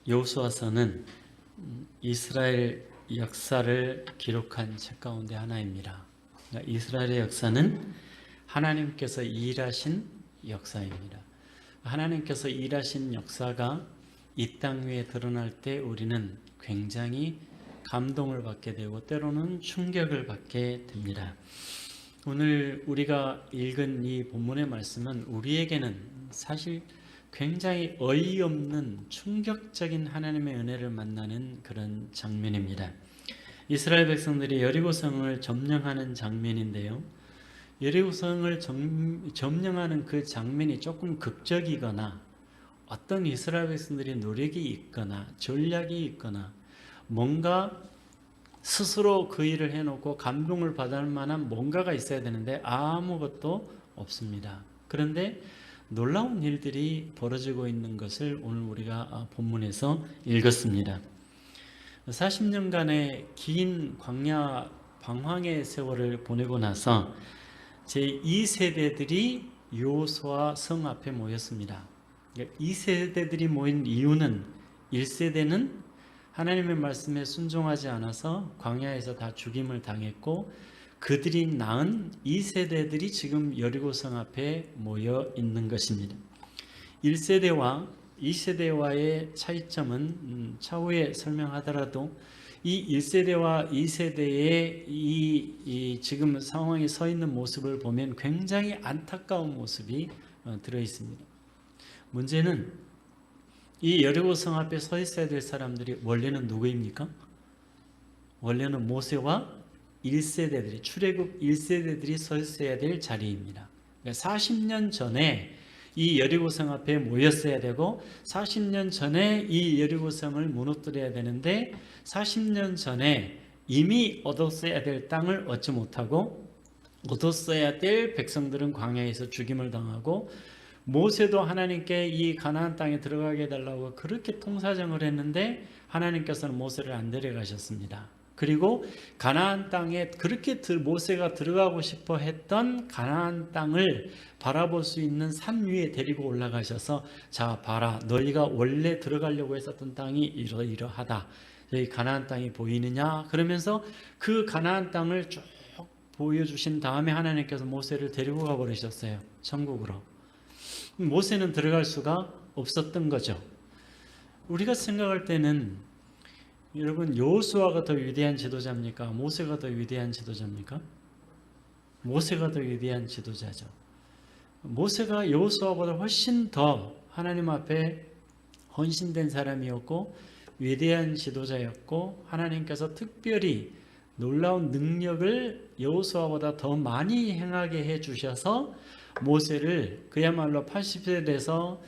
여호수아서는 이스라엘 역사를 기록한 책 가운데 하나입니다. 그러니까 이스라엘의 역사는 하나님께서 일하신 역사입니다. 하나님께서 일하신 역사가 이 땅 위에 드러날 때 우리는 굉장히 감동을 받게 되고 때로는 충격을 받게 됩니다. 오늘 우리가 읽은 이 본문의 말씀은 우리에게는 사실 굉장히 어이없는 충격적인 하나님의 은혜를 만나는 그런 장면입니다. 이스라엘 백성들이 여리고성을 점령하는 장면인데요. 여리고성을 점령하는 그 장면이 조금 극적이거나 어떤 이스라엘 백성들이 노력이 있거나 전략이 있거나 뭔가 스스로 그 일을 해놓고 감동을 받을 만한 뭔가가 있어야 되는데 아무것도 없습니다. 그런데 놀라운 일들이 벌어지고 있는 것을 오늘 우리가 본문에서 읽었습니다. 40년간의 긴 광야 방황의 세월을 보내고 나서 제2세대들이 여호수아 성 앞에 모였습니다. 2세대들이 모인 이유는 1세대는 하나님의 말씀에 순종하지 않아서 광야에서 다 죽임을 당했고 그들이 낳은 2세대들이 지금 여리고성 앞에 모여 있는 것입니다. 1세대와 2세대와의 차이점은 차후에 설명하더라도 이 1세대와 2세대의 이 지금 상황에 서 있는 모습을 보면 굉장히 안타까운 모습이 들어 있습니다. 문제는 이 여리고성 앞에 서 있어야 될 사람들이 원래는 누구입니까? 원래는 모세와 1세대들이 출애굽 1세대들이 서 있어야 될 자리입니다. 그러니까 40년 전에 이 여리고성 앞에 모였어야 되고 40년 전에 이 여리고성을 무너뜨려야 되는데 40년 전에 이미 얻었어야 될 땅을 얻지 못하고 얻었어야 될 백성들은 광야에서 죽임을 당하고 모세도 하나님께 이 가나안 땅에 들어가게 해달라고 그렇게 통사정을 했는데 하나님께서는 모세를 안 데려가셨습니다. 그리고 가나안 땅에 그렇게 모세가 들어가고 싶어 했던 가나안 땅을 바라볼 수 있는 산 위에 데리고 올라가셔서 자 봐라 너희가 원래 들어가려고 했었던 땅이 이러이러하다. 여기 가나안 땅이 보이느냐? 그러면서 그 가나안 땅을 쭉 보여주신 다음에 하나님께서 모세를 데리고 가버리셨어요. 천국으로. 모세는 들어갈 수가 없었던 거죠. 우리가 생각할 때는 여러분 여호수아가 더 위대한 지도자입니까? 모세가 더 위대한 지도자입니까? 모세가 더 위대한 지도자죠. 모세가 여호수아보다 훨씬 더 하나님 앞에 헌신된 사람이었고 위대한 지도자였고 하나님께서 특별히 놀라운 능력을 여호수아보다 더 많이 행하게 해주셔서 모세를 그야말로 80세 돼서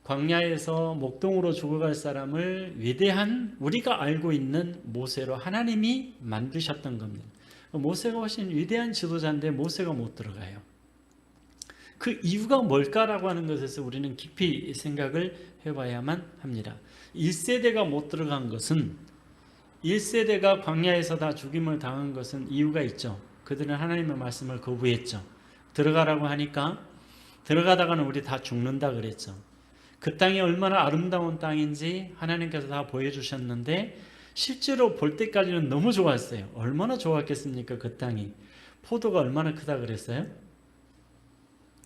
광야에서 목동으로 죽어갈 사람을 위대한 우리가 알고 있는 모세로 하나님이 만드셨던 겁니다. 모세가 훨씬 위대한 지도자인데 모세가 못 들어가요. 그 이유가 뭘까라고 하는 것에서 우리는 깊이 생각을 해봐야만 합니다. 1세대가 못 들어간 것은 1세대가 광야에서 다 죽임을 당한 것은 이유가 있죠. 그들은 하나님의 말씀을 거부했죠. 들어가라고 하니까 들어가다가는 우리 다 죽는다 그랬죠. 그 땅이 얼마나 아름다운 땅인지 하나님께서 다 보여주셨는데 실제로 볼 때까지는 너무 좋았어요. 얼마나 좋았겠습니까? 그 땅이. 포도가 얼마나 크다 그랬어요?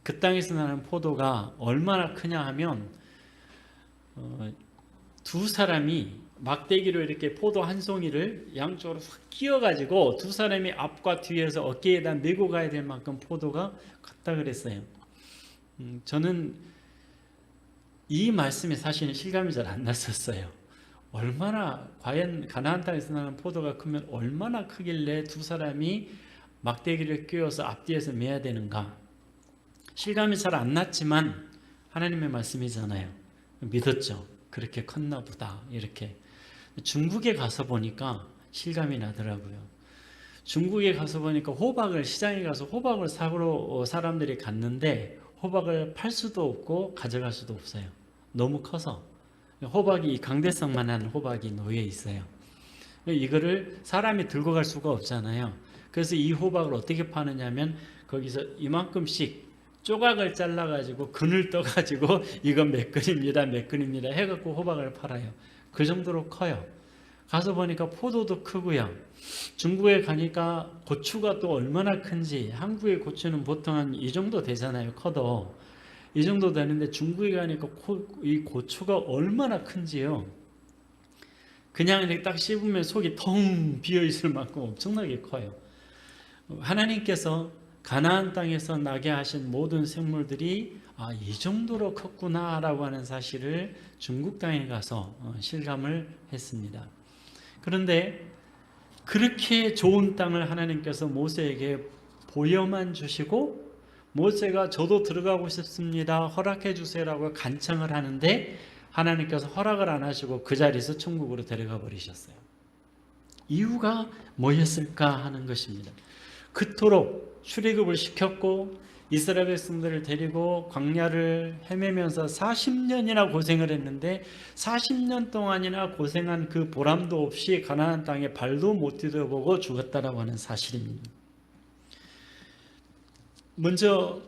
그 땅에서 나는 포도가 얼마나 크냐 하면 두 사람이 막대기로 이렇게 포도 한 송이를 양쪽으로 확 끼워가지고 두 사람이 앞과 뒤에서 어깨에다 메고 가야 될 만큼 포도가 컸다 그랬어요. 저는 이 말씀에 사실은 실감이 잘 안 났었어요. 얼마나 과연 가나안 땅에서 나는 포도가 크면 얼마나 크길래 두 사람이 막대기를 끼워서 앞뒤에서 매야 되는가. 실감이 잘 안 났지만 하나님의 말씀이잖아요. 믿었죠. 그렇게 컸나 보다 이렇게. 중국에 가서 보니까 실감이 나더라고요. 중국에 가서 보니까 시장에 가서 호박을 사러 사람들이 갔는데 호박을 팔 수도 없고 가져갈 수도 없어요. 너무 커서. 호박이 강대성만한 호박이 놓여 있어요. 이거를 사람이 들고 갈 수가 없잖아요. 그래서 이 호박을 어떻게 파느냐면 거기서 이만큼씩 조각을 잘라가지고 근을 떠가지고 이건 몇 근입니다 해갖고 호박을 팔아요. 그 정도로 커요. 가서 보니까 포도도 크고요. 중국에 가니까 고추가 또 얼마나 큰지, 한국의 고추는 보통 한 이 정도 되잖아요. 커도 이 정도 되는데 중국에 가니까 이 고추가 얼마나 큰지요. 그냥 이렇게 딱 씹으면 속이 텅 비어 있을 만큼 엄청나게 커요. 하나님께서 가나안 땅에서 나게 하신 모든 생물들이 이 정도로 컸구나라고 하는 사실을 중국 땅에 가서 실감을 했습니다. 그런데 그렇게 좋은 땅을 하나님께서 모세에게 보여만 주시고, 모세가 저도 들어가고 싶습니다, 허락해 주세요라고 간청을 하는데 하나님께서 허락을 안 하시고 그 자리에서 천국으로 데려가 버리셨어요. 이유가 뭐였을까 하는 것입니다. 그토록 출애굽을 시켰고 이스라엘 백성들을 데리고 광야를 헤매면서 40년이나 고생을 했는데 40년 동안이나 고생한 그 보람도 없이 가나안 땅에 발도 못 디뎌보고 죽었다라고 하는 사실입니다. 먼저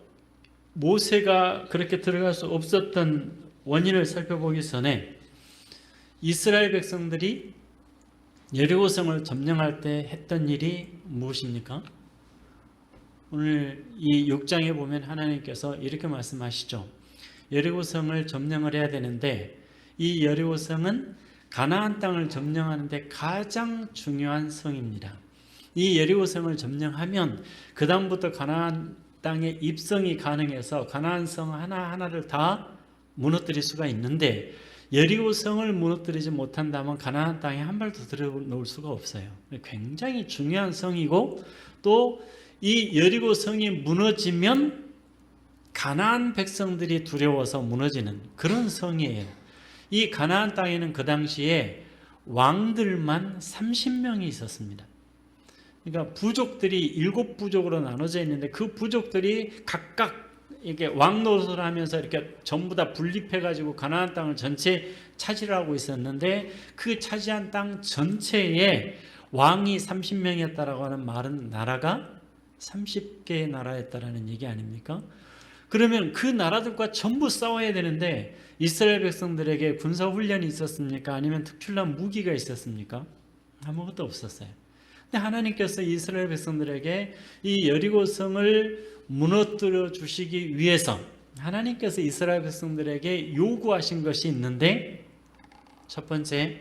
모세가 그렇게 들어갈 수 없었던 원인을 살펴보기 전에 이스라엘 백성들이 여리고성을 점령할 때 했던 일이 무엇입니까? 오늘 이 6장에 보면 하나님께서 이렇게 말씀하시죠. 여리고성을 점령을 해야 되는데 이 여리고성은 가나안 땅을 점령하는데 가장 중요한 성입니다. 이 여리고성을 점령하면 그 다음부터 가나안 땅에 입성이 가능해서 가나안 성 하나하나를 다 무너뜨릴 수가 있는데 여리고성을 무너뜨리지 못한다면 가나안 땅에 한 발도 들어놓을 수가 없어요. 굉장히 중요한 성이고 또 이 여리고성이 무너지면 가나안 백성들이 두려워서 무너지는 그런 성이에요. 이 가나안 땅에는 그 당시에 왕들만 30명이 있었습니다. 그러니까 부족들이 7부족으로 나눠져 있는데 그 부족들이 각각 이렇게 왕 노릇을 하면서 이렇게 전부 다 분립해 가지고 가나안 땅을 전체 차지하고 있었는데 그 차지한 땅 전체에 왕이 30명이었다라고 하는 말은 나라가 30개의 나라였다라는 얘기 아닙니까? 그러면 그 나라들과 전부 싸워야 되는데 이스라엘 백성들에게 군사 훈련이 있었습니까? 아니면 특출난 무기가 있었습니까? 아무것도 없었어요. 근데 하나님께서 이스라엘 백성들에게 이 여리고성을 무너뜨려 주시기 위해서 하나님께서 이스라엘 백성들에게 요구하신 것이 있는데, 첫 번째,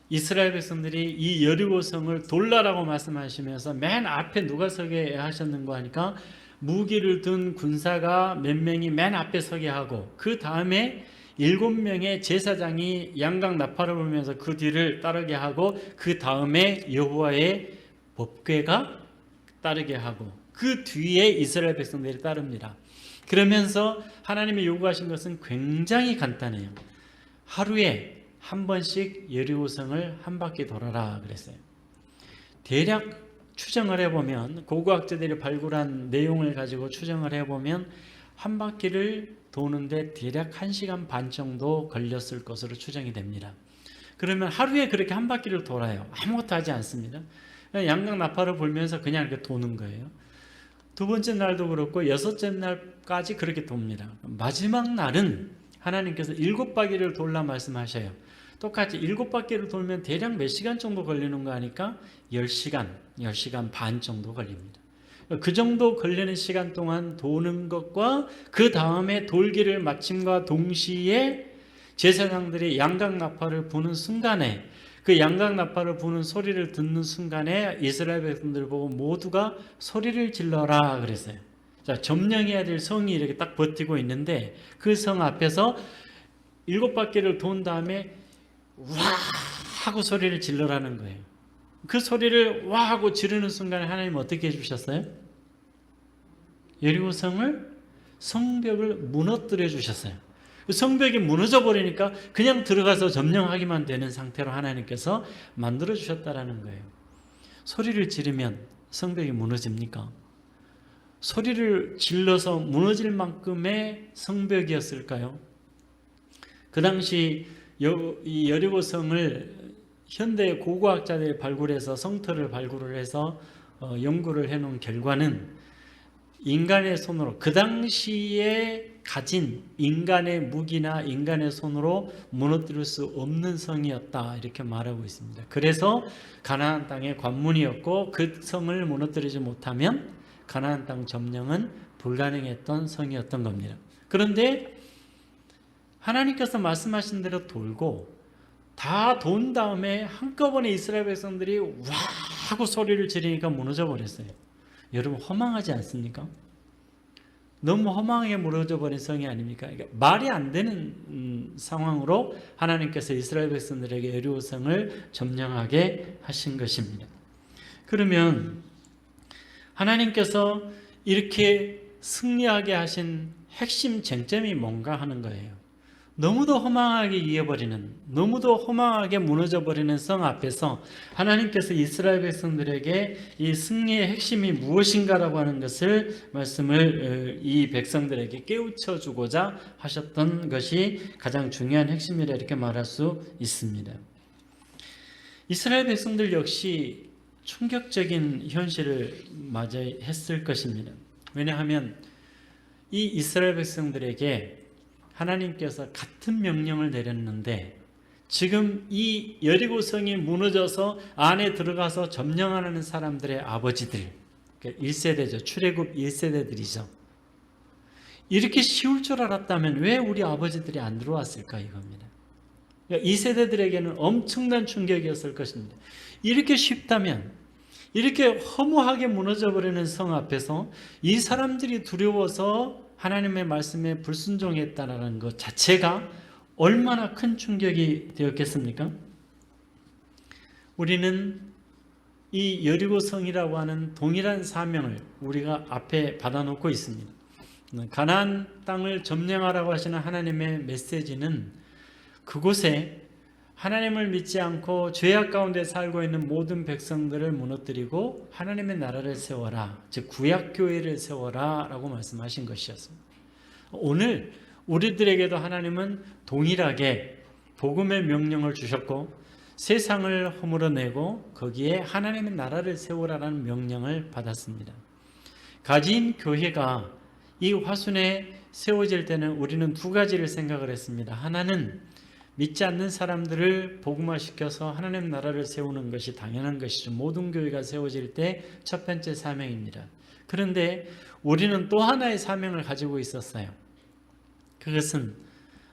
이스라엘 백성들이 이 여리고성을 돌라라고 말씀하시면서 맨 앞에 누가 서게 하셨는가 하니까 무기를 든 군사가 몇 명이 맨 앞에 서게 하고 그 다음에 7명의 제사장이 양각 나팔을 불면서 그 뒤를 따르게 하고 그 다음에 여호와의 법궤가 따르게 하고 그 뒤에 이스라엘 백성들이 따릅니다. 그러면서 하나님이 요구하신 것은 굉장히 간단해요. 하루에 한 번씩 여리고성을 한 바퀴 돌아라 그랬어요. 대략 추정을 해보면 고고학자들이 발굴한 내용을 가지고 추정을 해보면 한 바퀴를 도는데 대략 1시간 반 정도 걸렸을 것으로 추정이 됩니다. 그러면 하루에 그렇게 한 바퀴를 돌아요. 아무것도 하지 않습니다. 양각 나팔을 불면서 그냥 이렇게 도는 거예요. 두 번째 날도 그렇고 여섯째 날까지 그렇게 돕니다. 마지막 날은 하나님께서 7바퀴를 돌라 말씀하셔요. 똑같이 7바퀴를 돌면 대략 몇 시간 정도 걸리는 거 하니까 10시간 반 정도 걸립니다. 그 정도 걸리는 시간 동안 도는 것과 그 다음에 돌기를 마침과 동시에 제사장들이 양각 나팔을 부는 순간에 그 양각 나팔을 부는 소리를 듣는 순간에 이스라엘 백성들 보고 모두가 소리를 질러라 그랬어요. 자, 점령해야 될 성이 이렇게 딱 버티고 있는데 그 성 앞에서 7바퀴를 돈 다음에 와 하고 소리를 질러라는 거예요. 그 소리를 와 하고 지르는 순간에 하나님 어떻게 해주셨어요? 여리고성을 성벽을 무너뜨려 주셨어요. 성벽이 무너져 버리니까 그냥 들어가서 점령하기만 되는 상태로 하나님께서 만들어 주셨다라는 거예요. 소리를 지르면 성벽이 무너집니까? 소리를 질러서 무너질 만큼의 성벽이었을까요? 그 당시 이 여리고성을 현대 고고학자들이 발굴해서 성터를 발굴을 해서 연구를 해놓은 결과는 인간의 손으로 그 당시에 가진 인간의 무기나 인간의 손으로 무너뜨릴 수 없는 성이었다 이렇게 말하고 있습니다. 그래서 가나안 땅의 관문이었고 그 성을 무너뜨리지 못하면 가나안 땅 점령은 불가능했던 성이었던 겁니다. 그런데 하나님께서 말씀하신 대로 돌고 다 돈 다음에 한꺼번에 이스라엘 백성들이 와 하고 소리를 지르니까 무너져 버렸어요. 여러분 허망하지 않습니까? 너무 허망하게 무너져 버린 성이 아닙니까? 그러니까 말이 안 되는 상황으로 하나님께서 이스라엘 백성들에게 여리고 성을 점령하게 하신 것입니다. 그러면 하나님께서 이렇게 승리하게 하신 핵심 쟁점이 뭔가 하는 거예요. 너무도 허망하게 이어버리는, 너무도 허망하게 무너져버리는 성 앞에서 하나님께서 이스라엘 백성들에게 이 승리의 핵심이 무엇인가라고 하는 것을 말씀을 이 백성들에게 깨우쳐 주고자 하셨던 것이 가장 중요한 핵심이라 이렇게 말할 수 있습니다. 이스라엘 백성들 역시 충격적인 현실을 맞이했을 것입니다. 왜냐하면 이 이스라엘 백성들에게 하나님께서 같은 명령을 내렸는데 지금 이 여리고성이 무너져서 안에 들어가서 점령하는 사람들의 아버지들, 1세대죠. 출애굽 1세대들이죠. 이렇게 쉬울 줄 알았다면 왜 우리 아버지들이 안 들어왔을까 이겁니다. 2세대들에게는 엄청난 충격이었을 것입니다. 이렇게 쉽다면, 이렇게 허무하게 무너져버리는 성 앞에서 이 사람들이 두려워서 하나님의 말씀에 불순종했다는 것 자체가 얼마나 큰 충격이 되었겠습니까? 우리는 이 여리고성이라고 하는 동일한 사명을 우리가 앞에 받아놓고 있습니다. 가나안 땅을 점령하라고 하시는 하나님의 메시지는 그곳에 하나님을 믿지 않고 죄악 가운데 살고 있는 모든 백성들을 무너뜨리고 하나님의 나라를 세워라, 즉 구약교회를 세워라 라고 말씀하신 것이었습니다. 오늘 우리들에게도 하나님은 동일하게 복음의 명령을 주셨고 세상을 허물어내고 거기에 하나님의 나라를 세우라는 명령을 받았습니다. 가진 교회가 이 화순에 세워질 때는 우리는 두 가지를 생각을 했습니다. 하나는 믿지 않는 사람들을 복음화시켜서 하나님 나라를 세우는 것이 당연한 것이죠. 모든 교회가 세워질 때 첫 번째 사명입니다. 그런데 우리는 또 하나의 사명을 가지고 있었어요. 그것은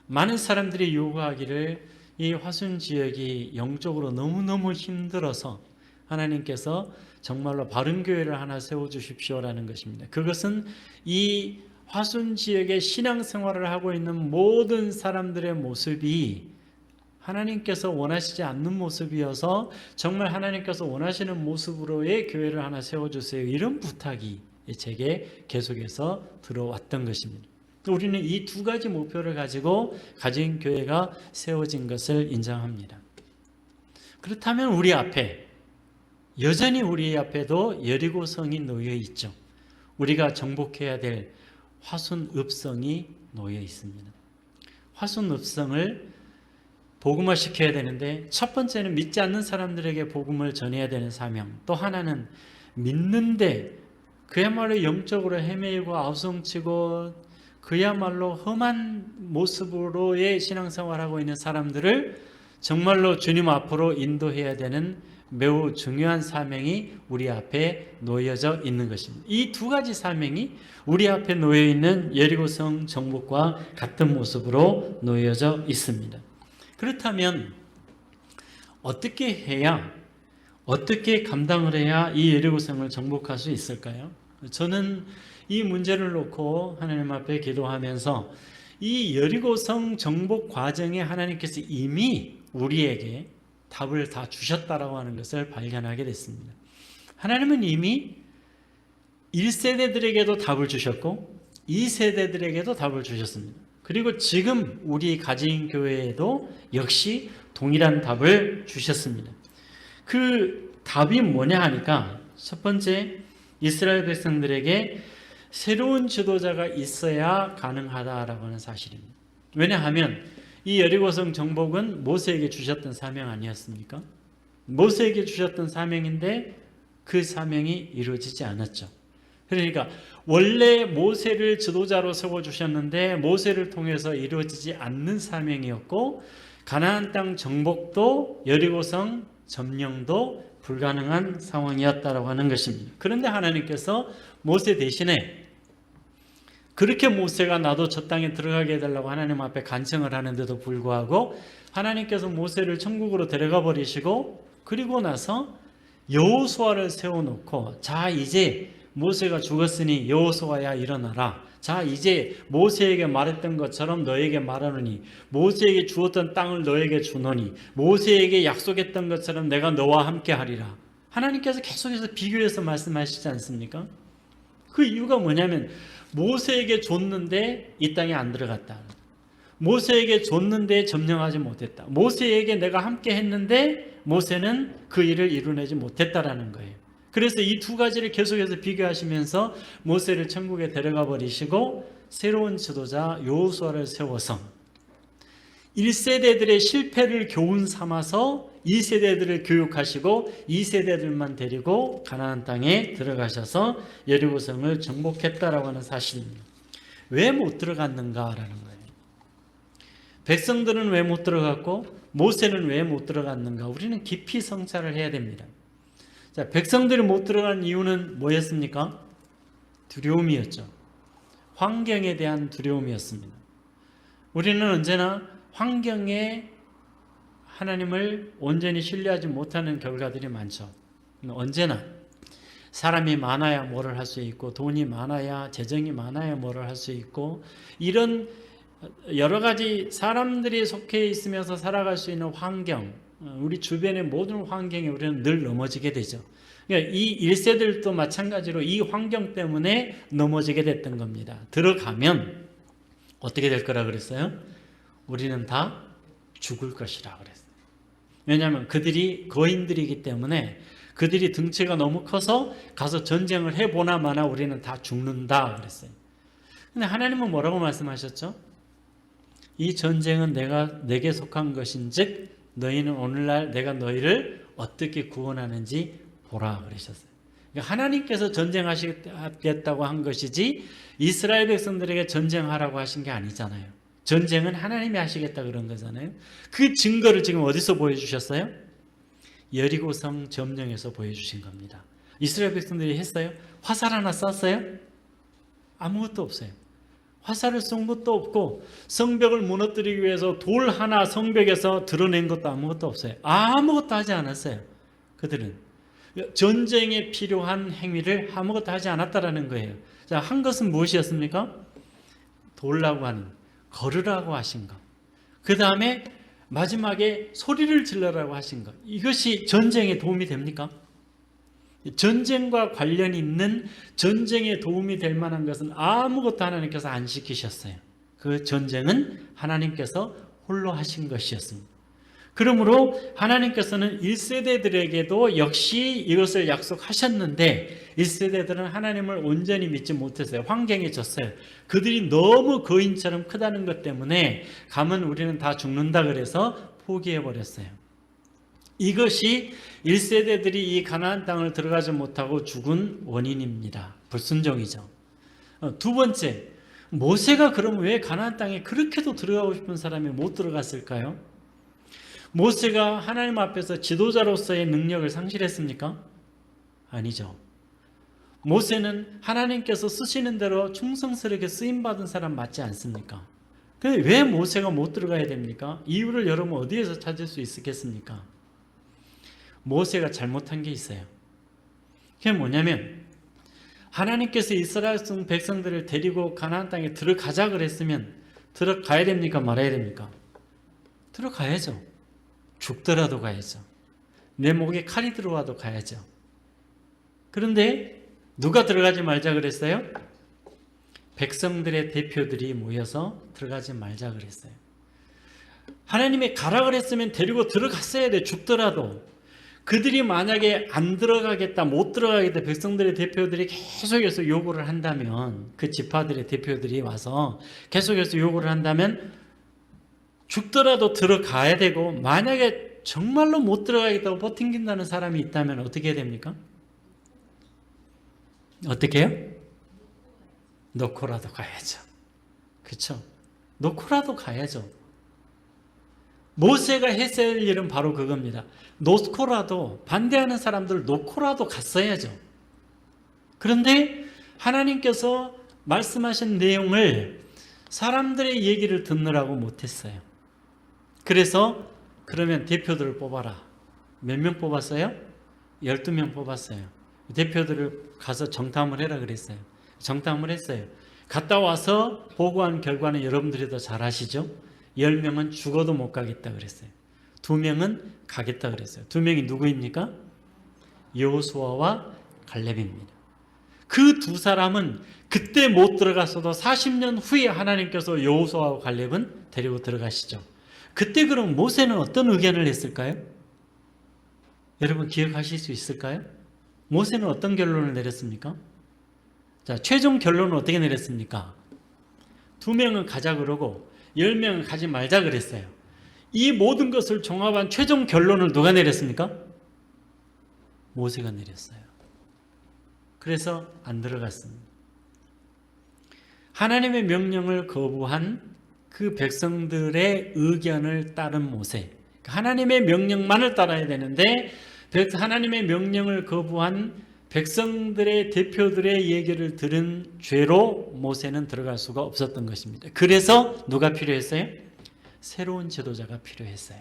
많은 사람들이 요구하기를 이 화순 지역이 영적으로 너무너무 힘들어서 하나님께서 정말로 바른 교회를 하나 세워주십시오라는 것입니다. 그것은 이 화순 지역의 신앙생활을 하고 있는 모든 사람들의 모습이 하나님께서 원하시지 않는 모습이어서 정말 하나님께서 원하시는 모습으로의 교회를 하나 세워주세요. 이런 부탁이 제게 계속해서 들어왔던 것입니다. 우리는 이 두 가지 목표를 가지고 가진 교회가 세워진 것을 인정합니다. 그렇다면 우리 앞에 여전히 우리 앞에도 여리고성이 놓여 있죠. 우리가 정복해야 될 화순읍성이 놓여 있습니다. 화순읍성을 복음화시켜야 되는데 첫 번째는 믿지 않는 사람들에게 복음을 전해야 되는 사명, 또 하나는 믿는데 그야말로 영적으로 헤매이고 아우성치고 그야말로 험한 모습으로의 신앙생활하고 있는 사람들을 정말로 주님 앞으로 인도해야 되는 매우 중요한 사명이 우리 앞에 놓여져 있는 것입니다. 이 두 가지 사명이 우리 앞에 놓여 있는 여리고성 정복과 같은 모습으로 놓여져 있습니다. 그렇다면 어떻게 해야, 어떻게 감당을 해야 이 여리고성을 정복할 수 있을까요? 저는 이 문제를 놓고 하나님 앞에 기도하면서 이 여리고성 정복 과정에 하나님께서 이미 우리에게 답을 다 주셨다라고 하는 것을 발견하게 됐습니다. 하나님은 이미 1세대들에게도 답을 주셨고 2세대들에게도 답을 주셨습니다. 그리고 지금 우리 가진 교회에도 역시 동일한 답을 주셨습니다. 그 답이 뭐냐 하니까 첫 번째, 이스라엘 백성들에게 새로운 지도자가 있어야 가능하다라고 하는 사실입니다. 왜냐하면 이 여리고성 정복은 모세에게 주셨던 사명 아니었습니까? 모세에게 주셨던 사명인데 그 사명이 이루어지지 않았죠. 그러니까 원래 모세를 지도자로 세워주셨는데 모세를 통해서 이루어지지 않는 사명이었고 가나안 땅 정복도 여리고성 점령도 불가능한 상황이었다라고 하는 것입니다. 그런데 하나님께서 모세 대신에 그렇게 모세가 나도 저 땅에 들어가게 해달라고 하나님 앞에 간청을 하는데도 불구하고 하나님께서 모세를 천국으로 데려가 버리시고 그리고 나서 여호수아를 세워놓고 자 이제 모세가 죽었으니 여호수아야 일어나라. 자 이제 모세에게 말했던 것처럼 너에게 말하노니 모세에게 주었던 땅을 너에게 주노니 모세에게 약속했던 것처럼 내가 너와 함께 하리라. 하나님께서 계속해서 비교해서 말씀하시지 않습니까? 그 이유가 뭐냐면 모세에게 줬는데 이 땅에 안 들어갔다. 모세에게 줬는데 점령하지 못했다. 모세에게 내가 함께 했는데 모세는 그 일을 이루어내지 못했다라는 거예요. 그래서 이 두 가지를 계속해서 비교하시면서 모세를 천국에 데려가 버리시고 새로운 지도자 여호수아를 세워서 1세대들의 실패를 교훈 삼아서 2세대들을 교육하시고 2세대들만 데리고 가나안 땅에 들어가셔서 여리고성을 정복했다라고 하는 사실입니다. 왜 못 들어갔는가라는 거예요. 백성들은 왜 못 들어갔고 모세는 왜 못 들어갔는가? 우리는 깊이 성찰을 해야 됩니다. 자, 백성들이 못 들어간 이유는 뭐였습니까? 두려움이었죠. 환경에 대한 두려움이었습니다. 우리는 언제나 환경에 하나님을 온전히 신뢰하지 못하는 결과들이 많죠. 언제나 사람이 많아야 뭐를 할 수 있고 돈이 많아야 재정이 많아야 뭐를 할 수 있고 이런 여러 가지 사람들이 속해 있으면서 살아갈 수 있는 환경, 우리 주변의 모든 환경에 우리는 늘 넘어지게 되죠. 그러니까 이 1세들도 마찬가지로 이 환경 때문에 넘어지게 됐던 겁니다. 들어가면 어떻게 될 거라 그랬어요? 우리는 다 죽을 것이라 그랬어요. 왜냐하면 그들이 거인들이기 때문에 그들이 등치가 너무 커서 가서 전쟁을 해보나 마나 우리는 다 죽는다 그랬어요. 근데 하나님은 뭐라고 말씀하셨죠? 이 전쟁은 내게 속한 것인즉 너희는 오늘날 내가 너희를 어떻게 구원하는지 보라 그러셨어요. 그러니까 하나님께서 전쟁하시겠다고 한 것이지 이스라엘 백성들에게 전쟁하라고 하신 게 아니잖아요. 전쟁은 하나님이 하시겠다 그런 거잖아요. 그 증거를 지금 어디서 보여주셨어요? 여리고성 점령에서 보여주신 겁니다. 이스라엘 백성들이 했어요? 화살 하나 쐈어요? 아무것도 없어요. 화살을 쏜 것도 없고 성벽을 무너뜨리기 위해서 돌 하나 성벽에서 드러낸 것도 아무것도 없어요. 아무것도 하지 않았어요. 그들은 전쟁에 필요한 행위를 아무것도 하지 않았다라는 거예요. 자, 한 것은 무엇이었습니까? 돌라고 하는, 걸으라고 하신 것. 그 다음에 마지막에 소리를 질러라고 하신 것. 이것이 전쟁에 도움이 됩니까? 전쟁과 관련 있는 전쟁에 도움이 될 만한 것은 아무것도 하나님께서 안 시키셨어요. 그 전쟁은 하나님께서 홀로 하신 것이었습니다. 그러므로 하나님께서는 1세대들에게도 역시 이것을 약속하셨는데 1세대들은 하나님을 온전히 믿지 못했어요. 환경에 졌어요. 그들이 너무 거인처럼 크다는 것 때문에 가면 우리는 다 죽는다 그래서 포기해버렸어요. 이것이 1세대들이 이 가나안 땅을 들어가지 못하고 죽은 원인입니다. 불순종이죠. 두 번째, 모세가 그럼 왜 가나안 땅에 그렇게도 들어가고 싶은 사람이 못 들어갔을까요? 모세가 하나님 앞에서 지도자로서의 능력을 상실했습니까? 아니죠. 모세는 하나님께서 쓰시는 대로 충성스럽게 쓰임받은 사람 맞지 않습니까? 근데 왜 모세가 못 들어가야 됩니까? 이유를 여러분 어디에서 찾을 수 있겠습니까? 모세가 잘못한 게 있어요. 그게 뭐냐면 하나님께서 이스라엘 백성들을 데리고 가나안 땅에 들어가자 그랬으면 들어가야 됩니까? 말아야 됩니까? 들어가야죠. 죽더라도 가야죠. 내 목에 칼이 들어와도 가야죠. 그런데 누가 들어가지 말자 그랬어요? 백성들의 대표들이 모여서 들어가지 말자 그랬어요. 하나님이 가라 그랬으면 데리고 들어갔어야 돼. 죽더라도. 그들이 만약에 안 들어가겠다, 못 들어가겠다, 백성들의 대표들이 계속해서 요구를 한다면, 그 지파들의 대표들이 와서 계속해서 요구를 한다면 죽더라도 들어가야 되고, 만약에 정말로 못 들어가겠다고 버팅긴다는 사람이 있다면 어떻게 해야 됩니까? 어떻게 해요? 놓고라도 가야죠. 그렇죠? 놓고라도 가야죠. 모세가 했어야 할 일은 바로 그겁니다. 놓고라도, 반대하는 사람들 놓고라도 갔어야죠. 그런데 하나님께서 말씀하신 내용을 사람들의 얘기를 듣느라고 못했어요. 그래서 그러면 대표들을 뽑아라. 몇 명 뽑았어요? 12명 뽑았어요. 대표들을 가서 정탐을 해라 그랬어요. 정탐을 했어요. 갔다 와서 보고한 결과는 여러분들이 더 잘 아시죠? 10명은 죽어도 못 가겠다 그랬어요. 2명은 가겠다 그랬어요. 2명이 누구입니까? 여호수아와 갈렙입니다. 그 두 사람은 그때 못 들어갔어도 40년 후에 하나님께서 여호수아와 갈렙은 데리고 들어가시죠. 그때 그럼 모세는 어떤 의견을 했을까요? 여러분 기억하실 수 있을까요? 모세는 어떤 결론을 내렸습니까? 자, 최종 결론은 어떻게 내렸습니까? 2명은 가자 그러고 10명은 가지 말자 그랬어요. 이 모든 것을 종합한 최종 결론을 누가 내렸습니까? 모세가 내렸어요. 그래서 안 들어갔습니다. 하나님의 명령을 거부한 그 백성들의 의견을 따른 모세. 하나님의 명령만을 따라야 되는데 하나님의 명령을 거부한 백성들의 대표들의 얘기를 들은 죄로 모세는 들어갈 수가 없었던 것입니다. 그래서 누가 필요했어요? 새로운 지도자가 필요했어요.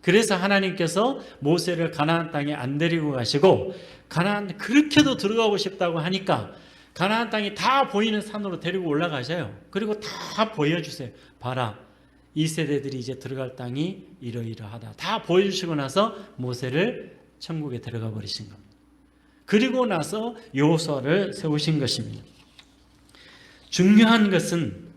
그래서 하나님께서 모세를 가나안 땅에 안 데리고 가시고 가나안 그렇게도 들어가고 싶다고 하니까 가나안 땅이 다 보이는 산으로 데리고 올라가셔요. 그리고 다 보여주세요. 봐라, 이 세대들이 이제 들어갈 땅이 이러이러하다. 다 보여주시고 나서 모세를 천국에 들어가 버리신 겁니다. 그리고 나서 여호수아를 세우신 것입니다. 중요한 것은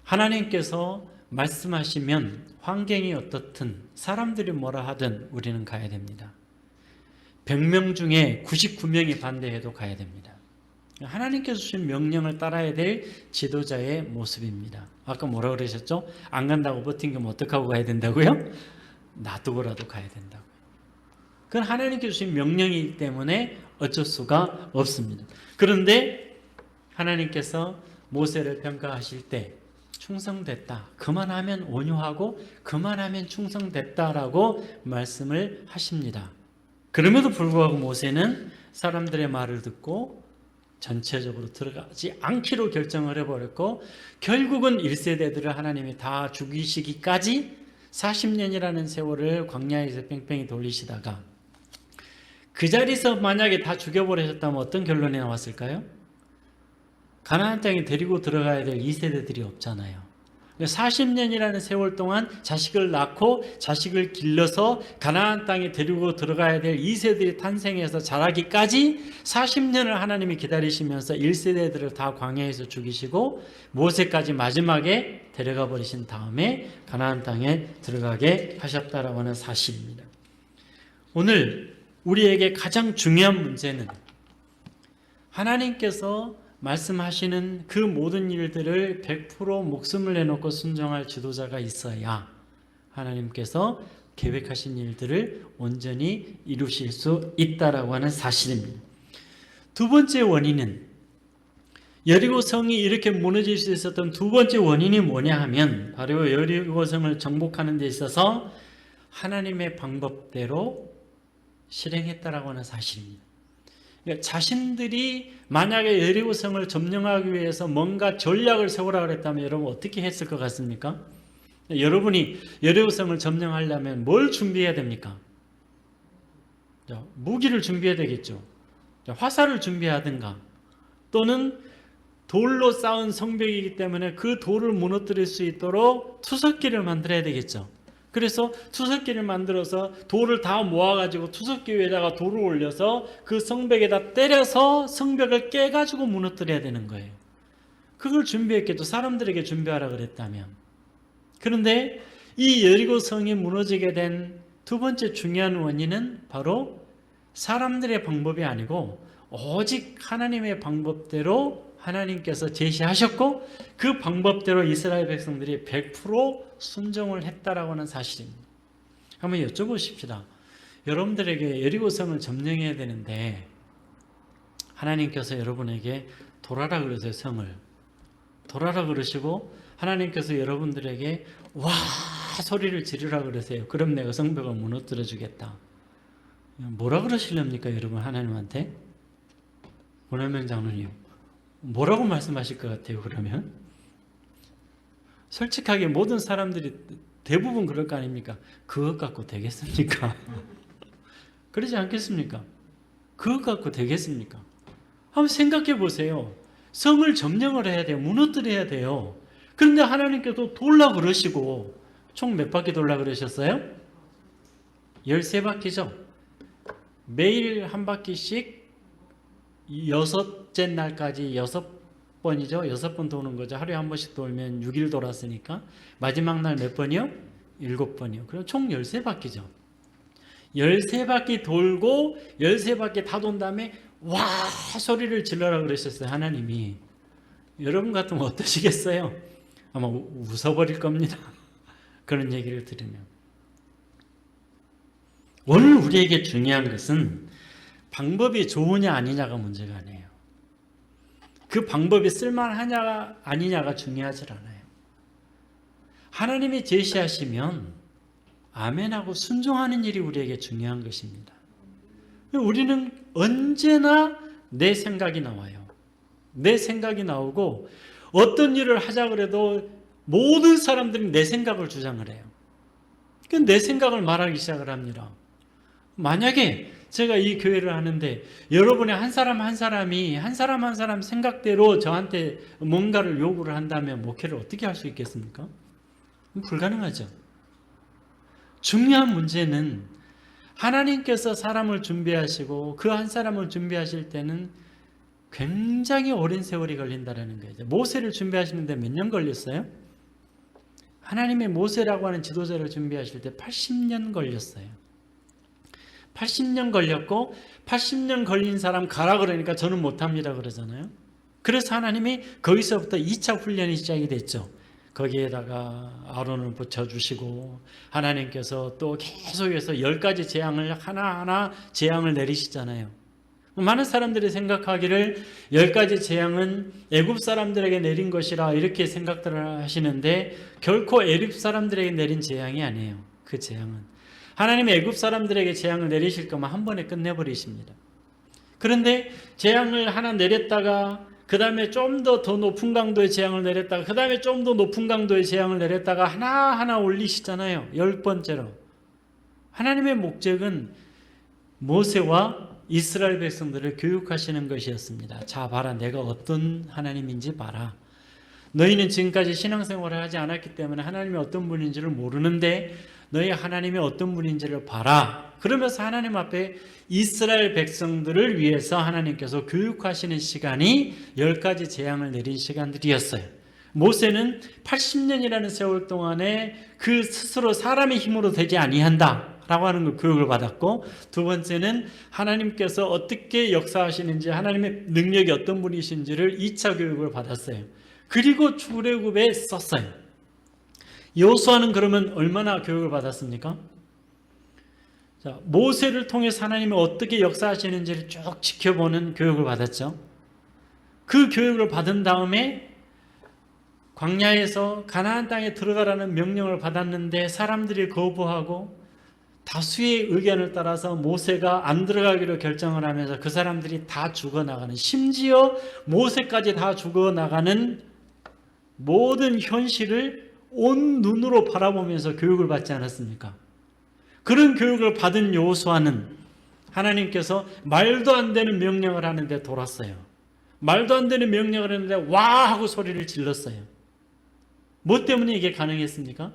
하나님께서 말씀하시면 환경이 어떻든 사람들이 뭐라 하든 우리는 가야 됩니다. 100명 중에 99명이 반대해도 가야 됩니다. 하나님께서 주신 명령을 따라야 될 지도자의 모습입니다. 아까 뭐라 그러셨죠? 안 간다고 버팅기면 어떡하고 가야 된다고요? 놔두고라도 가야 된다고요. 그건 하나님께서 주신 명령이기 때문에 어쩔 수가 없습니다. 그런데 하나님께서 모세를 평가하실 때 충성됐다. 그만하면 온유하고 그만하면 충성됐다라고 말씀을 하십니다. 그럼에도 불구하고 모세는 사람들의 말을 듣고 전체적으로 들어가지 않기로 결정을 해버렸고 결국은 1세대들을 하나님이 다 죽이시기까지 40년이라는 세월을 광야에서 뺑뺑이 돌리시다가 그 자리에서 만약에 다 죽여버리셨다면 어떤 결론이 나왔을까요? 가나안 땅에 데리고 들어가야 될 2세대들이 없잖아요. 40년이라는 세월 동안 자식을 낳고 자식을 길러서 가나안 땅에 데리고 들어가야 될 2세들이 탄생해서 자라기까지 40년을 하나님이 기다리시면서 1세대들을 다 광야에서 죽이시고 모세까지 마지막에 데려가 버리신 다음에 가나안 땅에 들어가게 하셨다라고 하는 사실입니다. 오늘 우리에게 가장 중요한 문제는 하나님께서 말씀하시는 그 모든 일들을 100% 목숨을 내놓고 순종할 지도자가 있어야 하나님께서 계획하신 일들을 온전히 이루실 수 있다라고 하는 사실입니다. 두 번째 원인은 여리고 성이 이렇게 무너질 수 있었던 두 번째 원인이 뭐냐 하면 바로 여리고 성을 정복하는 데 있어서 하나님의 방법대로 실행했다라고 하는 사실입니다. 그러니까 자신들이 만약에 여리고성을 점령하기 위해서 뭔가 전략을 세우라 그랬다면 여러분 어떻게 했을 것 같습니까? 여러분이 여리고성을 점령하려면 뭘 준비해야 됩니까? 무기를 준비해야 되겠죠. 화살을 준비하든가 또는 돌로 쌓은 성벽이기 때문에 그 돌을 무너뜨릴 수 있도록 투석기를 만들어야 되겠죠. 그래서 투석기를 만들어서 돌을 다 모아가지고 투석기 위에다가 돌을 올려서 그 성벽에다 때려서 성벽을 깨가지고 무너뜨려야 되는 거예요. 그걸 준비했겠죠. 사람들에게 준비하라 그랬다면. 그런데 이 여리고 성이 무너지게 된 두 번째 중요한 원인은 바로 사람들의 방법이 아니고 오직 하나님의 방법대로 하나님께서 제시하셨고 그 방법대로 이스라엘 백성들이 100% 순종을 했다라고 하는 사실입니다. 한번 여쭤보십시다. 여러분들에게 여리고성을 점령해야 되는데 하나님께서 여러분에게 돌아라 그러세요. 성을 돌아라 그러시고 하나님께서 여러분들에게 와 소리를 지르라 그러세요. 그럼 내가 성벽을 무너뜨려 주겠다. 뭐라 그러실랍니까 여러분? 하나님한테? 권혜명 장로님 뭐라고 말씀하실 것 같아요? 그러면 솔직하게 모든 사람들이 대부분 그럴 거 아닙니까? 그것 갖고 되겠습니까? 그러지 않겠습니까? 그것 갖고 되겠습니까? 한번 생각해 보세요. 성을 점령을 해야 돼요. 무너뜨려야 돼요. 그런데 하나님께서 돌라 그러시고 총 몇 바퀴 돌라 그러셨어요? 13바퀴죠. 매일 한 바퀴씩 6째 날까지 6번이죠. 6번 도는 거죠. 하루에 한 번씩 돌면 6일 돌았으니까 마지막 날 몇 번이요? 7번이요. 그럼 총 13바퀴죠. 13바퀴 돌고 13바퀴 다 돈 다음에 와 소리를 질러라 그러셨어요. 하나님이. 여러분 같으면 어떠시겠어요? 아마 웃어버릴 겁니다. 그런 얘기를 들으면. 오늘 우리에게 중요한 것은 방법이 좋으냐 아니냐가 문제가 아니에요. 그 방법이 쓸만하냐 아니냐가 중요하지 않아요. 하나님이 제시하시면 아멘하고 순종하는 일이 우리에게 중요한 것입니다. 우리는 언제나 내 생각이 나와요. 내 생각이 나오고 어떤 일을 하자 그래도 모든 사람들이 내 생각을 주장을 해요. 내 생각을 말하기 시작을 합니다. 만약에 제가 이 교회를 하는데 여러분의 한 사람 한 사람이 한 사람 생각대로 저한테 뭔가를 요구를 한다면 목회를 어떻게 할 수 있겠습니까? 불가능하죠. 중요한 문제는 하나님께서 사람을 준비하시고 그 한 사람을 준비하실 때는 굉장히 오랜 세월이 걸린다는 거예요. 모세를 준비하시는데 몇 년 걸렸어요? 하나님의 모세라고 하는 지도자를 준비하실 때 80년 걸렸어요. 80년 걸렸고 80년 걸린 사람 가라 그러니까 저는 못합니다 그러잖아요. 그래서 하나님이 거기서부터 2차 훈련이 시작이 됐죠. 거기에다가 아론을 붙여주시고 하나님께서 또 계속해서 10가지 재앙을 하나하나 재앙을 내리시잖아요. 많은 사람들이 생각하기를 10가지 재앙은 애굽 사람들에게 내린 것이라 이렇게 생각들을 하시는데 결코 애굽 사람들에게 내린 재앙이 아니에요. 그 재앙은 하나님이 애굽 사람들에게 재앙을 내리실 거면 한 번에 끝내버리십니다. 그런데 재앙을 하나 내렸다가 그 다음에 좀 더 높은 강도의 재앙을 내렸다가 그 다음에 좀 더 높은 강도의 재앙을 내렸다가 하나하나 올리시잖아요. 10번째로. 하나님의 목적은 모세와 이스라엘 백성들을 교육하시는 것이었습니다. 자 봐라 내가 어떤 하나님인지 봐라. 너희는 지금까지 신앙생활을 하지 않았기 때문에 하나님이 어떤 분인지를 모르는데 너희 하나님이 어떤 분인지를 봐라. 그러면서 하나님 앞에 이스라엘 백성들을 위해서 하나님께서 교육하시는 시간이 10가지 재앙을 내린 시간들이었어요. 모세는 80년이라는 세월 동안에 그 스스로 사람의 힘으로 되지 아니한다 라고 하는 걸 교육을 받았고, 두 번째는 하나님께서 어떻게 역사하시는지 하나님의 능력이 어떤 분이신지를 2차 교육을 받았어요. 그리고 출애굽에 썼어요. 여호수아는 그러면 얼마나 교육을 받았습니까? 자, 모세를 통해서 하나님이 어떻게 역사하시는지를 쭉 지켜보는 교육을 받았죠. 그 교육을 받은 다음에 광야에서 가나안 땅에 들어가라는 명령을 받았는데 사람들이 거부하고 다수의 의견을 따라서 모세가 안 들어가기로 결정을 하면서 그 사람들이 다 죽어나가는, 심지어 모세까지 다 죽어나가는 모든 현실을 온 눈으로 바라보면서 교육을 받지 않았습니까? 그런 교육을 받은 여호수아는 하나님께서 말도 안 되는 명령을 하는데 돌았어요. 말도 안 되는 명령을 했는데 와 하고 소리를 질렀어요. 뭐 때문에 이게 가능했습니까?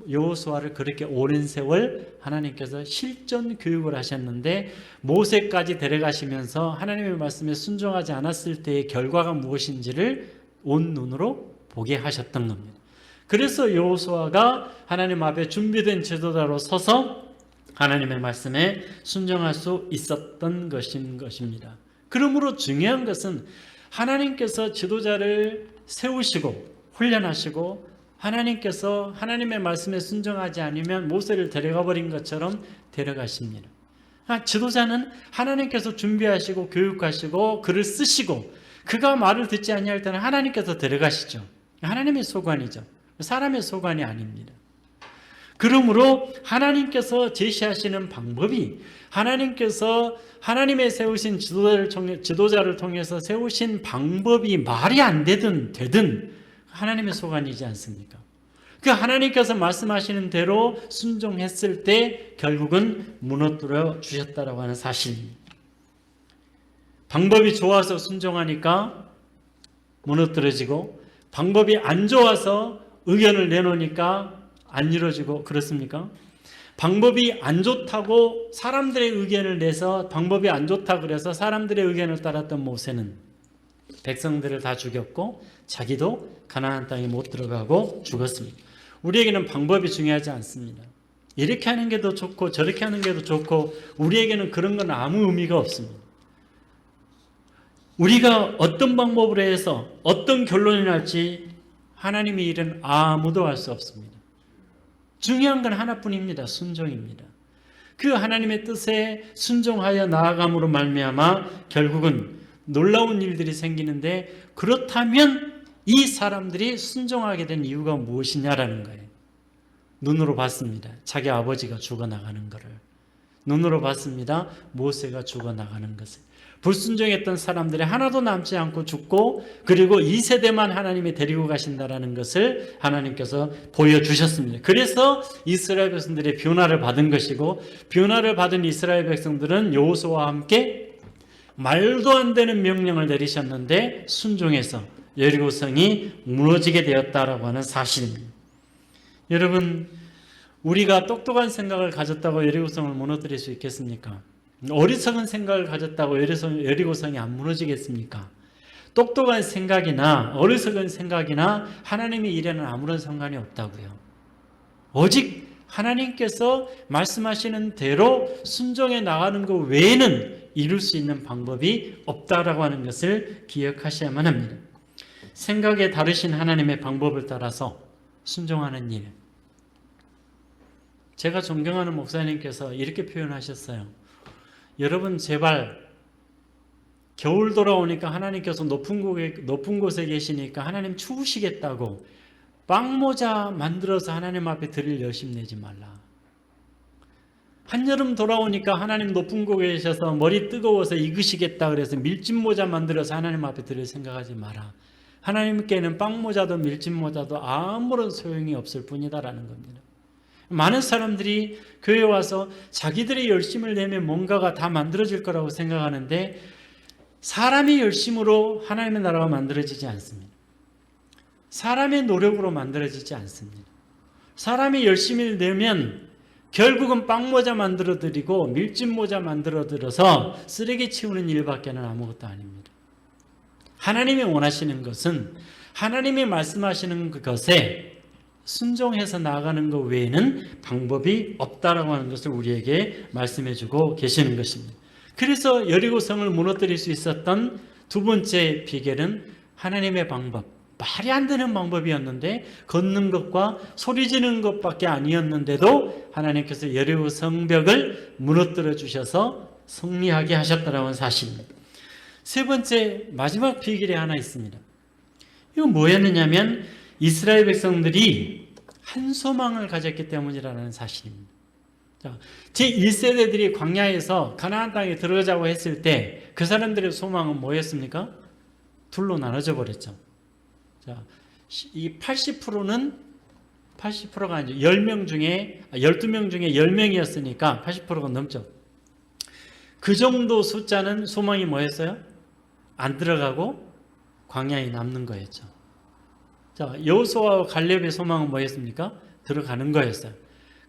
여호수아를 그렇게 오랜 세월 하나님께서 실전 교육을 하셨는데 모세까지 데려가시면서 하나님의 말씀에 순종하지 않았을 때의 결과가 무엇인지를 온 눈으로 보게 하셨던 겁니다. 그래서 여호수아가 하나님 앞에 준비된 지도자로 서서 하나님의 말씀에 순종할 수 있었던 것입니다. 그러므로 중요한 것은 하나님께서 지도자를 세우시고 훈련하시고 하나님께서 하나님의 말씀에 순종하지 않으면 모세를 데려가 버린 것처럼 데려가십니다. 지도자는 하나님께서 준비하시고 교육하시고 그를 쓰시고 그가 말을 듣지 아니할 때는 하나님께서 데려가시죠. 하나님의 소관이죠. 사람의 소관이 아닙니다. 그러므로 하나님께서 제시하시는 방법이 하나님께서 하나님의 세우신 지도자를 통해서 세우신 방법이 말이 안 되든 되든 하나님의 소관이지 않습니까? 그 하나님께서 말씀하시는 대로 순종했을 때 결국은 무너뜨려 주셨다라고 하는 사실입니다. 방법이 좋아서 순종하니까 무너뜨려지고 방법이 안 좋아서 의견을 내놓으니까 안 이루어지고 그렇습니까? 방법이 안 좋다고 사람들의 의견을 내서 방법이 안 좋다 그래서 사람들의 의견을 따랐던 모세는 백성들을 다 죽였고 자기도 가나안 땅에 못 들어가고 죽었습니다. 우리에게는 방법이 중요하지 않습니다. 이렇게 하는 게 더 좋고 저렇게 하는 게 더 좋고 우리에게는 그런 건 아무 의미가 없습니다. 우리가 어떤 방법으로 해서 어떤 결론이 날지 하나님의 일은 아무도 알 수 없습니다. 중요한 건 하나뿐입니다. 순종입니다. 그 하나님의 뜻에 순종하여 나아감으로 말미암아 결국은 놀라운 일들이 생기는데 그렇다면 이 사람들이 순종하게 된 이유가 무엇이냐라는 거예요. 눈으로 봤습니다. 자기 아버지가 죽어나가는 것을. 눈으로 봤습니다. 모세가 죽어나가는 것을. 불순종했던 사람들이 하나도 남지 않고 죽고 그리고 2세대만 하나님이 데리고 가신다라는 것을 하나님께서 보여주셨습니다. 그래서 이스라엘 백성들이 변화를 받은 것이고 변화를 받은 이스라엘 백성들은 여호수아와 함께 말도 안 되는 명령을 내리셨는데 순종해서 여리고성이 무너지게 되었다라고 하는 사실입니다. 여러분, 우리가 똑똑한 생각을 가졌다고 여리고성을 무너뜨릴 수 있겠습니까? 어리석은 생각을 가졌다고 여리고성이 안 무너지겠습니까? 똑똑한 생각이나 어리석은 생각이나 하나님의 일에는 아무런 상관이 없다고요. 오직 하나님께서 말씀하시는 대로 순종해 나가는 것 외에는 이룰 수 있는 방법이 없다라고 하는 것을 기억하셔야만 합니다. 생각에 다르신 하나님의 방법을 따라서 순종하는 일. 제가 존경하는 목사님께서 이렇게 표현하셨어요. 여러분 제발 겨울 돌아오니까 하나님께서 높은 곳에 계시니까 하나님 추우시겠다고 빵모자 만들어서 하나님 앞에 드릴 열심 내지 말라. 한여름 돌아오니까 하나님 높은 곳에 계셔서 머리 뜨거워서 익으시겠다 그래서 밀짚모자 만들어서 하나님 앞에 드릴 생각하지 마라. 하나님께는 빵모자도 밀짚모자도 아무런 소용이 없을 뿐이다라는 겁니다. 많은 사람들이 교회에 와서 자기들의 열심을 내면 뭔가가 다 만들어질 거라고 생각하는데 사람의 열심으로 하나님의 나라가 만들어지지 않습니다. 사람의 노력으로 만들어지지 않습니다. 사람이 열심히 내면 결국은 빵모자 만들어드리고 밀짚모자 만들어드려서 쓰레기 치우는 일밖에는 아무것도 아닙니다. 하나님이 원하시는 것은 하나님이 말씀하시는 그것에 순종해서 나아가는 것 외에는 방법이 없다라고 하는 것을 우리에게 말씀해주고 계시는 것입니다. 그래서 여리고성을 무너뜨릴 수 있었던 두 번째 비결은 하나님의 방법. 말이 안 되는 방법이었는데 걷는 것과 소리 지르는 것밖에 아니었는데도 하나님께서 여리고 성벽을 무너뜨려 주셔서 승리하게 하셨다는 사실입니다. 세 번째 마지막 비결이 하나 있습니다. 이건 뭐였느냐면 이스라엘 백성들이 한 소망을 가졌기 때문이라는 사실입니다. 제1세대들이 광야에서 가나안 땅에 들어가자고 했을 때 그 사람들의 소망은 뭐였습니까? 둘로 나눠져 버렸죠. 자, 이 80%가 아니죠. 10명 중에 12명 중에 10명이었으니까 80%가 넘죠. 그 정도 숫자는 소망이 뭐였어요? 안 들어가고 광야에 남는 거였죠. 자, 여호수아와 갈렙의 소망은 뭐였습니까? 들어가는 거였어요.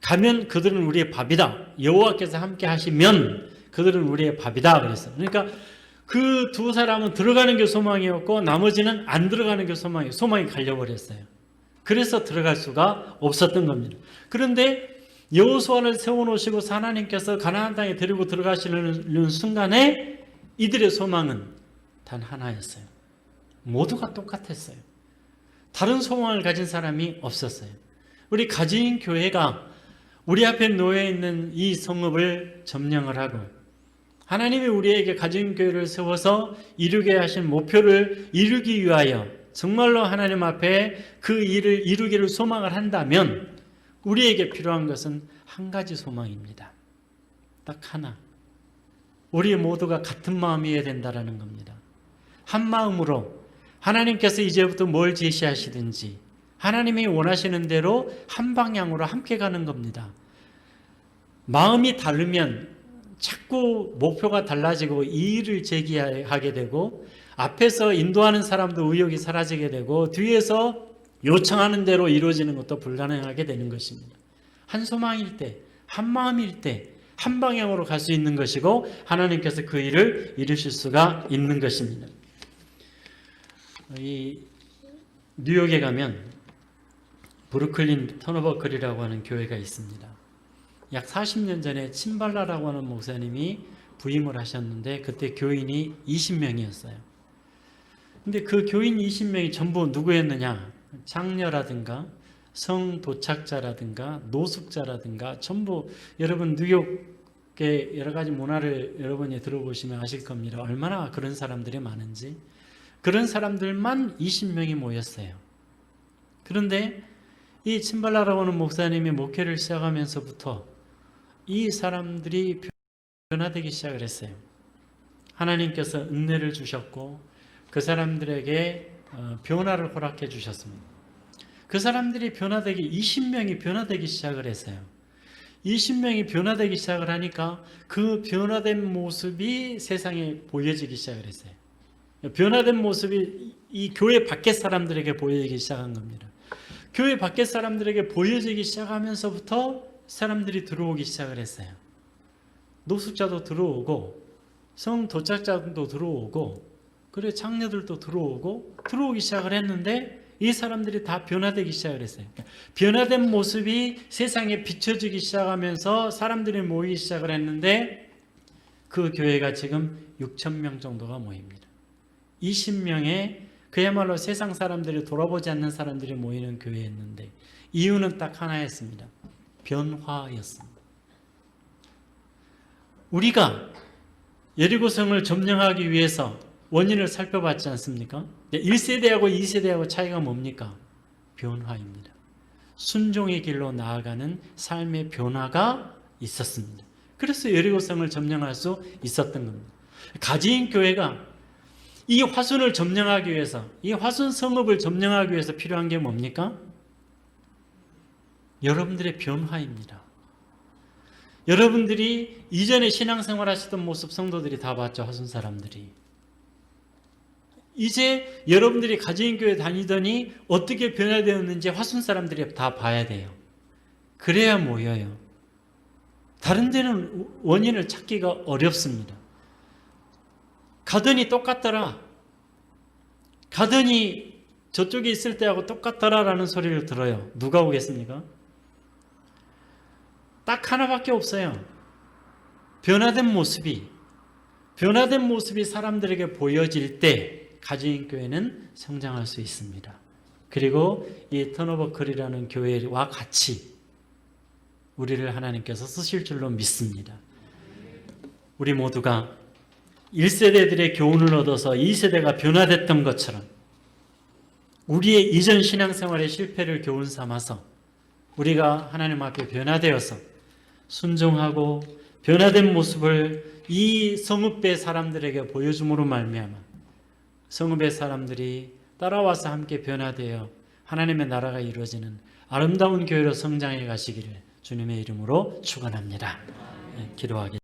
가면 그들은 우리의 밥이다. 여호와께서 함께 하시면 그들은 우리의 밥이다 그랬어요. 그러니까 그 두 사람은 들어가는 게 소망이었고 나머지는 안 들어가는 게 소망이에요. 소망이 갈려버렸어요. 그래서 들어갈 수가 없었던 겁니다. 그런데 여호수아를 세워놓으시고 하나님께서 가나안 땅에 데리고 들어가시는 순간에 이들의 소망은 단 하나였어요. 모두가 똑같았어요. 다른 소망을 가진 사람이 없었어요. 우리 가진 교회가 우리 앞에 놓여 있는 이 성읍을 점령을 하고 하나님이 우리에게 가정교회를 세워서 이루게 하신 목표를 이루기 위하여 정말로 하나님 앞에 그 일을 이루기를 소망을 한다면 우리에게 필요한 것은 한 가지 소망입니다. 딱 하나. 우리 모두가 같은 마음이어야 된다는 겁니다. 한 마음으로 하나님께서 이제부터 뭘 제시하시든지 하나님이 원하시는 대로 한 방향으로 함께 가는 겁니다. 마음이 다르면 자꾸 목표가 달라지고 이의를 제기하게 되고 앞에서 인도하는 사람도 의욕이 사라지게 되고 뒤에서 요청하는 대로 이루어지는 것도 불가능하게 되는 것입니다. 한 소망일 때, 한 마음일 때, 한 방향으로 갈 수 있는 것이고 하나님께서 그 일을 이루실 수가 있는 것입니다. 이 뉴욕에 가면 브루클린 터너버클이라고 하는 교회가 있습니다. 약 40년 전에 침발라라고 하는 목사님이 부임을 하셨는데 그때 교인이 20명이었어요. 근데 그 교인 20명이 전부 누구였느냐? 장녀라든가 성도착자라든가 노숙자라든가 전부 여러분 뉴욕의 여러 가지 문화를 여러분이 들어보시면 아실 겁니다. 얼마나 그런 사람들이 많은지. 그런 사람들만 20명이 모였어요. 그런데 이 침발라라고 하는 목사님이 목회를 시작하면서부터 이 사람들이 변화되기 시작을 했어요. 하나님께서 은혜를 주셨고 그 사람들에게 변화를 허락해 주셨습니다. 그 사람들이 변화되기 20명이 변화되기 시작을 했어요. 20명이 변화되기 시작을 하니까 그 변화된 모습이 세상에 보여지기 시작을 했어요. 변화된 모습이 이 교회 밖의 사람들에게 보여지기 시작한 겁니다. 교회 밖의 사람들에게 보여지기 시작하면서부터 사람들이 들어오기 시작을 했어요. 노숙자도 들어오고 성도착자도 들어오고 그리고 장녀들도 들어오기 시작을 했는데 이 사람들이 다 변화되기 시작을 했어요. 변화된 모습이 세상에 비춰지기 시작하면서 사람들이 모이기 시작을 했는데 그 교회가 지금 6,000명 정도가 모입니다. 20명의 그야말로 세상 사람들이 돌아보지 않는 사람들이 모이는 교회였는데 이유는 딱 하나였습니다. 변화였습니다. 우리가 여리고성을 점령하기 위해서 원인을 살펴봤지 않습니까? 1세대하고 2세대하고 차이가 뭡니까? 변화입니다. 순종의 길로 나아가는 삶의 변화가 있었습니다. 그래서 여리고성을 점령할 수 있었던 겁니다. 가지인 교회가 이 화순을 점령하기 위해서, 이 화순 성읍을 점령하기 위해서 필요한 게 뭡니까? 여러분들의 변화입니다. 여러분들이 이전에 신앙생활 하시던 모습 성도들이 다 봤죠. 화순 사람들이. 이제 여러분들이 가지인교회 다니더니 어떻게 변화되었는지 화순 사람들이 다 봐야 돼요. 그래야 모여요. 다른 데는 원인을 찾기가 어렵습니다. 가더니 똑같더라. 가더니 저쪽에 있을 때하고 똑같더라라는 소리를 들어요. 누가 오겠습니까? 딱 하나밖에 없어요. 변화된 모습이 사람들에게 보여질 때 가지인교회는 성장할 수 있습니다. 그리고 이 터너버클이라는 교회와 같이 우리를 하나님께서 쓰실 줄로 믿습니다. 우리 모두가 1세대들의 교훈을 얻어서 2세대가 변화됐던 것처럼 우리의 이전 신앙생활의 실패를 교훈 삼아서 우리가 하나님 앞에 변화되어서 순종하고 변화된 모습을 이 성읍의 사람들에게 보여줌으로 말미암아 성읍의 사람들이 따라와서 함께 변화되어 하나님의 나라가 이루어지는 아름다운 교회로 성장해 가시기를 주님의 이름으로 축원합니다. 기도하겠습니다.